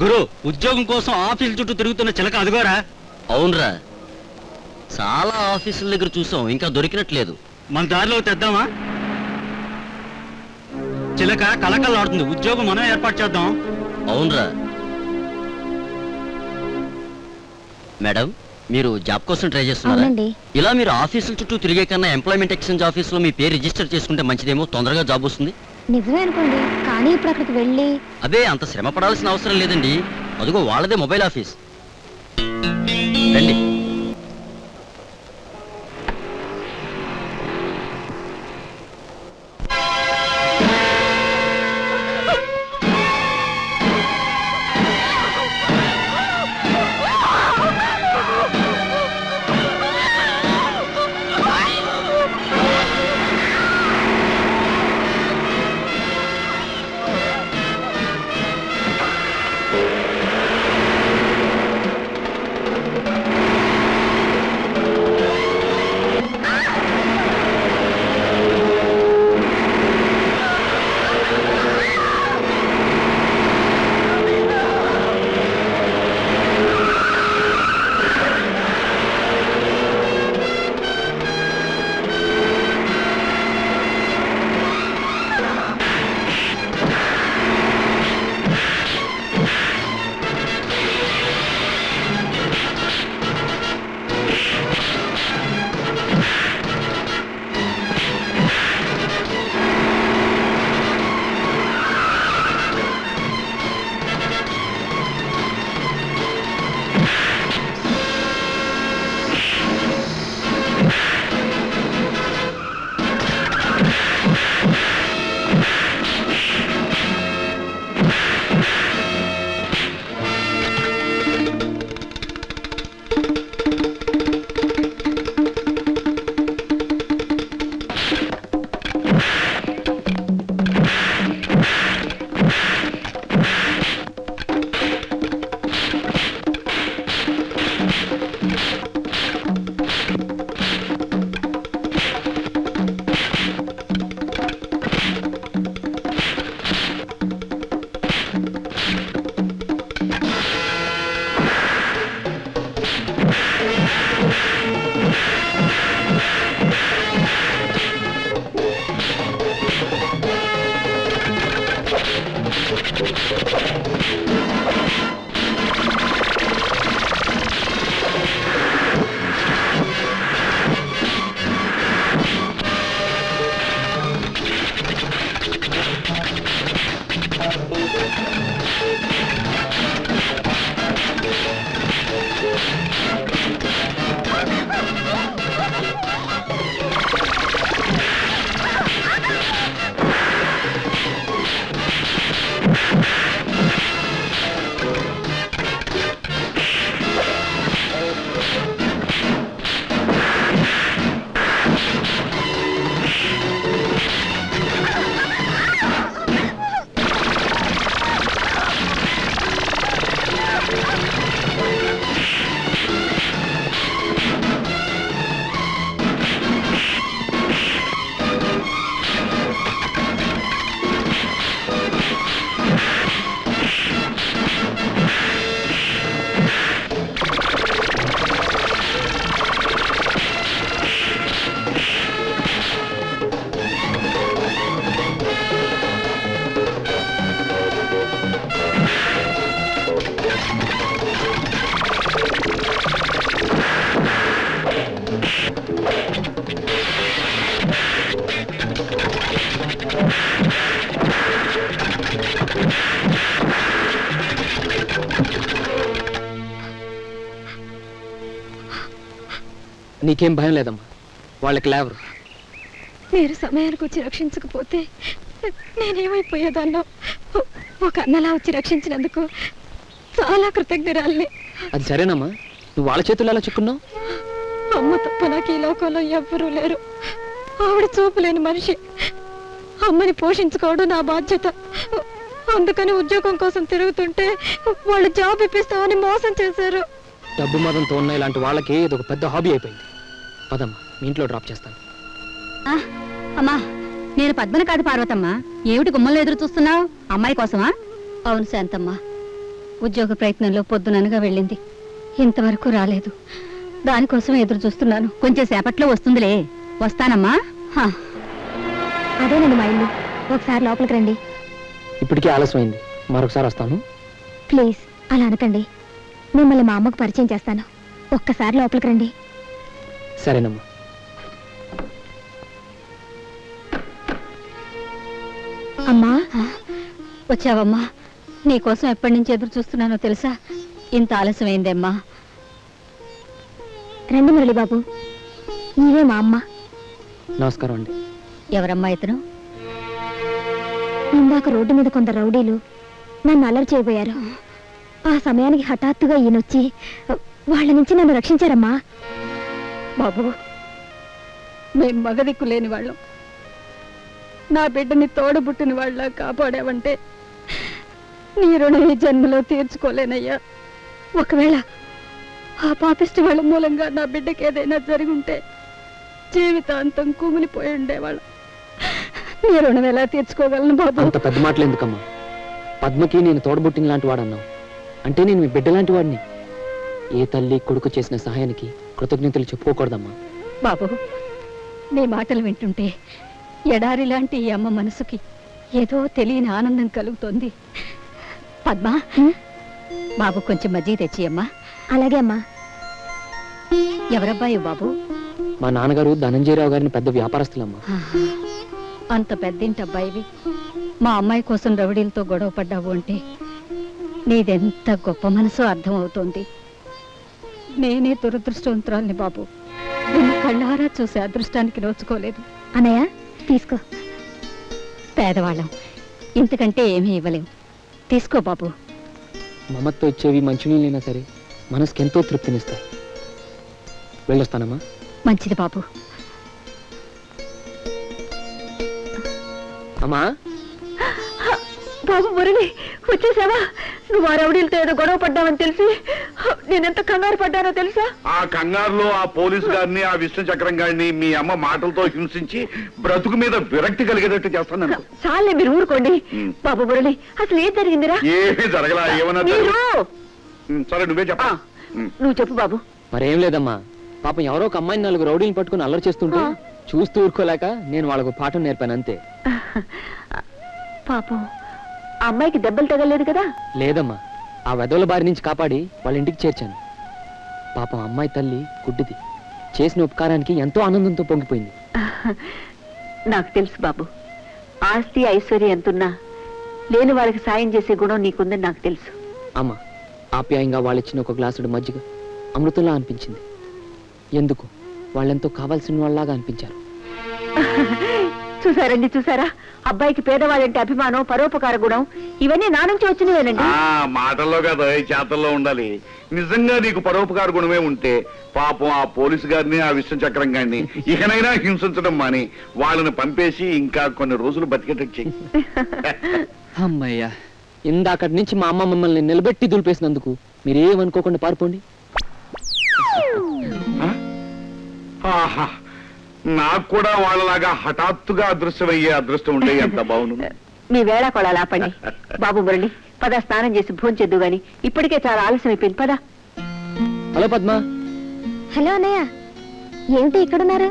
గురు, ఉద్యోగం కోసం ఆఫీస్ చుట్టూ తిరుగుతున్న చిలక అదిగోరా. అవునరా, చాలా ఆఫీసుల దగ్గర చూసాం, ఇంకా దొరికినట్లేదు. మన దారిలో తెద్దామా? చిలక కలకల్లాడుతుంది, ఉద్యోగం మనం ఏర్పాటు చేద్దాం. అవునరా. మేడం, మీరు జాబ్ కోసం ట్రై చేస్తున్నారా? ఇలా మీరు ఆఫీసుల చుట్టూ తిరిగే కన్నా ఎంప్లాయ్మెంట్ ఎక్స్చేంజ్ ఆఫీసులో మీ పేరు రిజిస్టర్ చేసుకుంటే మంచిదేమో, తొందరగా జాబ్ వస్తుంది. నిజమే అనుకోండి, కానీ ఇప్పుడు అక్కడికి వెళ్ళి అదే అంత శ్రమ పడాల్సిన అవసరం లేదండి. అదిగో వాళ్ళదే మొబైల్ ఆఫీస్. రండి. నీకేం భయం లేదమ్మా, వాళ్ళకి లేవరు. మీరు సమయానికి వచ్చి రక్షించకపోతే నేనేమైపోయేదాన్నో. ఒక అన్నలా వచ్చి రక్షించినందుకు చాలా కృతజ్ఞరాల్ని. అది సరేనమ్మా, నువ్వు వాళ్ళ చేతుల్లో ఎలా చిక్కున్నావు? అమ్మ తప్ప నాకు ఈ లోకంలో ఎవ్వరూ లేరు. ఆవిడ చూపులేని మనిషి. అమ్మని పోషించుకోవడం నా బాధ్యత. అందుకని ఉద్యోగం కోసం తిరుగుతుంటే వాళ్ళు జాబ్ ఇప్పిస్తామని మోసం చేశారు. డబ్బు మదంతో ఉన్న ఇలాంటి వాళ్ళకి ఇది ఒక పెద్ద హాబీ అయిపోయింది. పదమ్మా, మీ ఇంట్లో డ్రాప్ చేస్తాను. అమ్మా, నేను పద్మని కాదు పార్వతమ్మ. ఏమిటి గుమ్మంలో ఎదురు చూస్తున్నావు? అమ్మాయి కోసమా? అవును శాంతమ్మ, ఉద్యోగ ప్రయత్నంలో పొద్దుననగా వెళ్ళింది, ఇంతవరకు రాలేదు. దానికోసం ఎదురు చూస్తున్నాను. కొంచెం సేపట్లో వస్తుందిలే. వస్తానమ్మా. అదేనండి మా ఇల్లు. ఒకసారి లోపలికి రండి ఇప్పటికే ఆలస్యమైంది, మరొకసారి వస్తాను. ప్లీజ్. అలా అనకండి. మిమ్మల్ని మా అమ్మకు పరిచయం చేస్తాను. ఒక్కసారి లోపలికి రండి. సరేనమ్మా. అమ్మా, వచ్చావమ్మా. నీకోసం ఎప్పటి నుంచి ఎదురు చూస్తున్నానో తెలుసా? ఇంత ఆలస్యమైందేమ్మా. రండి మురళిబాబు, నీవే మా అమ్మ. నమస్కారం అండి. ఎవరమ్మా ఇతను? ఇందాక రోడ్డు మీద కొందరు రౌడీలు నన్ను అల్లరి చేయబోయారు. ఆ సమయానికి హఠాత్తుగా ఈయనొచ్చి వాళ్ళ నుంచి నన్ను రక్షించారమ్మా. బాబు, మేం మగదిక్కు లేని వాళ్ళం. నా బిడ్డని తోడబుట్టిన వాళ్ళ కాపాడావంటే నీ రుణం ఈ జన్మలో తీర్చుకోలేనయ్యా. ఒకవేళ ఆ పాపిష్టి వాళ్ళ మూలంగా నా బిడ్డకి ఏదైనా జరుగుంటే జీవితాంతం కుమిలిపోయి ఉండేవాళ్ళం. నీ రుణం ఎలా తీర్చుకోగలను బాబు? అంత పెద్ద మాటలు ఎందుకమ్మా? పద్మకి నేను తోడబుట్టిన లాంటి వాడన్నావు అంటే నేను మీ బిడ్డ లాంటి వాడిని. ఏ తల్లి కొడుకు చేసిన సహాయానికి కృతజ్ఞతలు చెప్పుకోకూడదమ్మా. బాబు, నీ మాటలు వింటుంటే ఎడారి లాంటి ఈ అమ్మ మనసుకి ఏదో తెలియని ఆనందం కలుగుతోంది. పద్మా, బాబు కొంచెం మజ్జిగ తెచ్చి అమ్మా. అలాగే అమ్మా. ఎవరబ్బాయి బాబు? మా నాన్నగారు ధనంజయరావు గారిని పెద్ద వ్యాపారస్తులమ్మా. అంత పెద్దింటి అబ్బాయివి మా అమ్మాయి కోసం రౌడీలతో గొడవ పడ్డావు అంటే నీదెంత గొప్ప మనసో అర్థమవుతోంది. నేనే దురదృష్టవంతురాల్ని బాబు. నిన్ను కళ్ళారా చూసే అదృష్టానికి నోచుకోలేదు. అన్నయ్య, తీసుకో. పేదవాళ్ళం, ఇంతకంటే ఏమీ ఇవ్వలేం. తీసుకో బాబు. మమత్తో ఇచ్చేవి మంచినీళ్ళైనా సరే మనసుకి ఎంతో తృప్తినిస్తాయి. వెళ్ళొస్తానమ్మా. మంచిది బాబు. అమ్మా, బాబు మురళి, వచ్చేసావా? నువ్వు ఆ రౌడీలతో ఏదో గొడవ పడ్డావని తెలిసి నేనెంత కంగారు పడ్డానో తెలుసా? ఆ కంగారులో ఆ పోలీసు గారిని, ఆ విష్ణు చక్రం గారిని మీ అమ్మ మాటలతో హింసించి బ్రతుకు మీద విరక్తి కలిగేటట్టు చేస్తాను. చాలే, మీరు ఊరుకోండి. బాబు మురళి, అసలు ఏం జరిగిందిరా? ఏమీ జరగలా. ఏమన్నా సరే, నువ్వే చెప్పా. నువ్వు చెప్పు బాబు. మరేం లేదమ్మా. పాపం ఎవరో ఒక అమ్మాయిని 4 రౌడీలు పట్టుకుని అల్లరి చేస్తుంటే చూస్తూ ఊరుకోలేక నేను వాళ్ళకు పాఠం నేర్పాను అంతే. పాపం అమ్మాయికి దెబ్బలు తగలేదు కదా? లేదమ్మా, ఆ వెధవల బారి నుంచి కాపాడి వాళ్ళ ఇంటికి చేర్చాను. పాపం అమ్మాయి తల్లి గుడ్డిది. చేసిన ఉపకారానికి ఎంతో ఆనందంతో పొంగిపోయింది. నాకు తెలుసు బాబు, ఆస్తి ఐశ్వర్యం ఎంతున్నా లేని వాళ్ళకి సాయం చేసే గుణం నీకుందని నాకు తెలుసు. అమ్మా, ఆప్యాయంగా వాళ్ళిచ్చిన ఒక గ్లాసుడు మజ్జిగ అమృతంలా అనిపించింది. ఎందుకు వాళ్ళెంతో కావాల్సిన వాళ్ళలాగా అనిపించారు. చూసారండి, చూసారా? అబ్బాయికి పేదవాళ్ళంటే అభిమానం, పరోపకార గుణం ఇవన్నీ నా నుంచి వచ్చినవేనండి. మాటల్లో కదా, చేతల్లో ఉండాలి. నిజంగా నీకు పరోపకార గుణమే ఉంటే పాపం ఆ పోలీసు గారిని, ఆ విష్ణు చక్రం గారిని ఇకనైనా హింసించడం మాని వాళ్ళని పంపేసి ఇంకా కొన్ని రోజులు బతికేటట్టు చెయ్యి. అమ్మయ్యా, ఇందాకటి నుంచి మా అమ్మ మిమ్మల్ని నిలబెట్టి దులిపేసినందుకు మీరేమనుకోకుండా పారిపోండి. ఆహా, నాకు కూడా వాళ్ళలాగా హఠాత్తుగా అదృశ్యమయ్యే అదృష్టం ఉండే ఎంత బాగుంది. మీ వేళ కొడాలి ఆపండి. బాబు మురళి, పద, స్నానం చేసి భోంచేద్దు గాని ఇప్పటికే చాలా ఆలస్యం అయిపోయింది. పద. హలో పద్మ. హలో అన్నయ్య, ఏమిటి ఇక్కడున్నారు?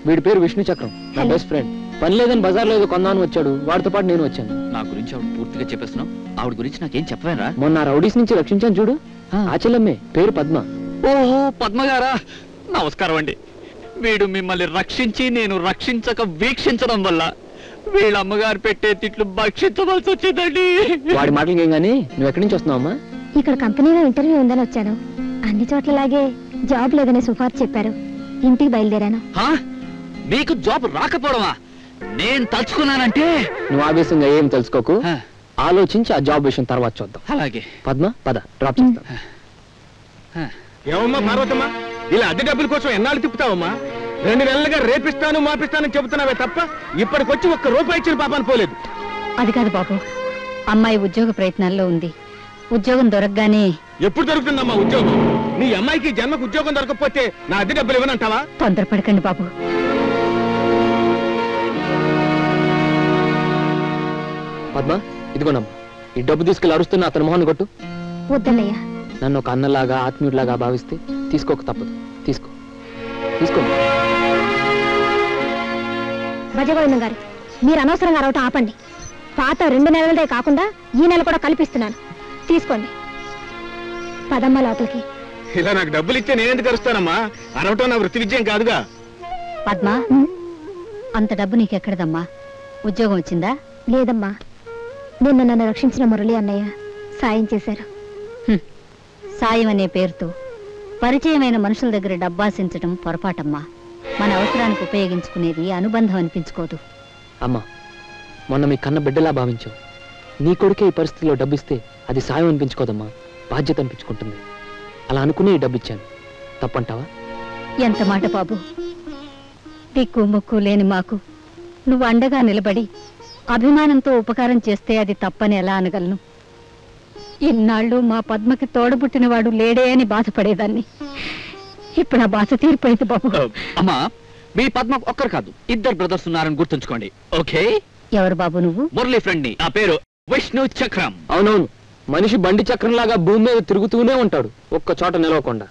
వీడి పేరు విష్ణు చక్రం, నా బెస్ట్ ఫ్రెండ్. పని లేదని బజార్లో ఏదో కొందాను వచ్చాడు. వాడితో పాటు నేను వచ్చాను. నా గురించి ఆవిడ పూర్తిగా చెప్పేస్తున్నావు. ఆవిడ గురించి నాకేం చెప్పవేరా? మొన్న రౌడీస్ నుంచి రక్షించాను చూడు, ఆ చెల్లమ్మే, పేరు పద్మ. ఓహో, పద్మగారా, నమస్కారం అండి. వీడు మిమ్మల్ని రక్షించి నేను రక్షించక వీక్షించడం వల్ల వీళ్ళ అమ్మగారు పెట్టే తిట్లు భక్షించవలసి వచ్చిందండి. వాడి మాటలకి ఏం గానీ, నువ్వు ఎక్కడి నుంచి వస్తున్నావు అమ్మా? ఇక్కడ కంపెనీలో ఇంటర్వ్యూ ఉందని వచ్చాను. అన్ని చోట్లలాగే జాబ్ లేదని సిఫార్సు చెప్పారు. ఇంటికి బయలుదేరాను. మీకు జాబ్ రాకపోవడమా? నేను తలుచుకున్నానంటే. నువ్వు ఆవేశంగా ఏం తెలుసుకోకు, ఆలోచించి ఆ జాబ్ విషయం తర్వాత చూద్దాం. అలాగే. పద్మ, పద, డ్రాప్ చేస్తా. ఏమమ్మా పార్వతమ్మా, ఇలా అద్దె డబ్బుల కోసం ఎన్నాళ్ళు తిప్పుతావమ్మా? 2 నెలలుగా రేపిస్తాను మాపిస్తానని చెబుతున్నావే తప్ప ఇప్పటికొచ్చి ఒక్క రూపాయి ఇచ్చిన పాపాన్ని పోలేదు. అది కాదు బాబు, అమ్మాయి ఉద్యోగ ప్రయత్నాల్లో ఉంది. ఉద్యోగం దొరకగానే. ఎప్పుడు దొరుకుతుందమ్మా ఉద్యోగం? నీ అమ్మాయికి జన్మకు ఉద్యోగం దొరకకపోతే నా అద్దె డబ్బులు ఇవ్వనంటావా? తొందరపడకండి బాబు. పద్మ, ఇదిగోనమ్మా, ఈ డబ్బు తీసుకెళ్ళి అరుస్తున్న అతని మొహాన్ని కొట్టు. వద్దన్నయ్య. నన్ను ఒక అన్నలాగా ఆత్మీయుడిలాగా భావిస్తే తీసుకోక తప్పదు. తీసుకో తీసుకో. భజగోవిందం గారు, మీరు అనవసరంగా అరవటం ఆపండి. పాత 2 నెలలదే కాకుండా ఈ నెల కూడా కల్పిస్తున్నాను. తీసుకోండి. పదమ్మ లోపలికి. ఇలా నాకు డబ్బులు ఇచ్చే నేను ఎందుకు అరుస్తానమ్మా? అరవటం నా వృత్తి విజయం కాదుగా. పద్మ, అంత డబ్బు నీకెక్కడదమ్మా? ఉద్యోగం వచ్చిందా? లేదమ్మా, నిన్న నన్ను రక్షించిన మురళి అన్నయ్య సాయం చేశారు. సాయం అనే పేరుతో పరిచయమైన మనుషుల దగ్గర డబ్బాసించటం పొరపాటమ్మా. మన అవసరానికి ఉపయోగించుకునేది అనుబంధం అనిపించుకోదు. అమ్మా, మొన్న మీ కన్న బిడ్డలా భావించావు. నీ కొడుకే ఈ పరిస్థితిలో డబ్బిస్తే అది సాయం అనిపించుకోదమ్మా, బాధ్యత అనిపించుకుంటుంది. అలా అనుకునే ఈ డబ్బు ఇచ్చాను. తప్పంటావా? ఎంత మాట బాబు. దిక్కు ముక్కు లేని మాకు నువ్వు అండగా నిలబడి అభిమానంతో ఉపకారం చేస్తే అది తప్పని ఎలా అనగలను? ఇన్నాళ్ళు మా పద్మకి తోడబుట్టినవాడు లేడే అని బాధపడేదాన్ని. ఇప్పుడు ఆ బాధ తీరిపోయింది బాబు. అమ్మా, మీ పద్మ ఒక్కరు కాదు, 2 బ్రదర్స్ ఉన్నారని గుర్తుంచుకోండి. ఓకే? ఎవరు బాబు నువ్వు? మురళి ఫ్రెండ్ ని. నా పేరు విష్ణు చక్రం. అవునవును, మనిషి బండి చక్రంలాగా భూమి మీద తిరుగుతూనే ఉంటాడు, ఒక్క చోట నిలవకుండా.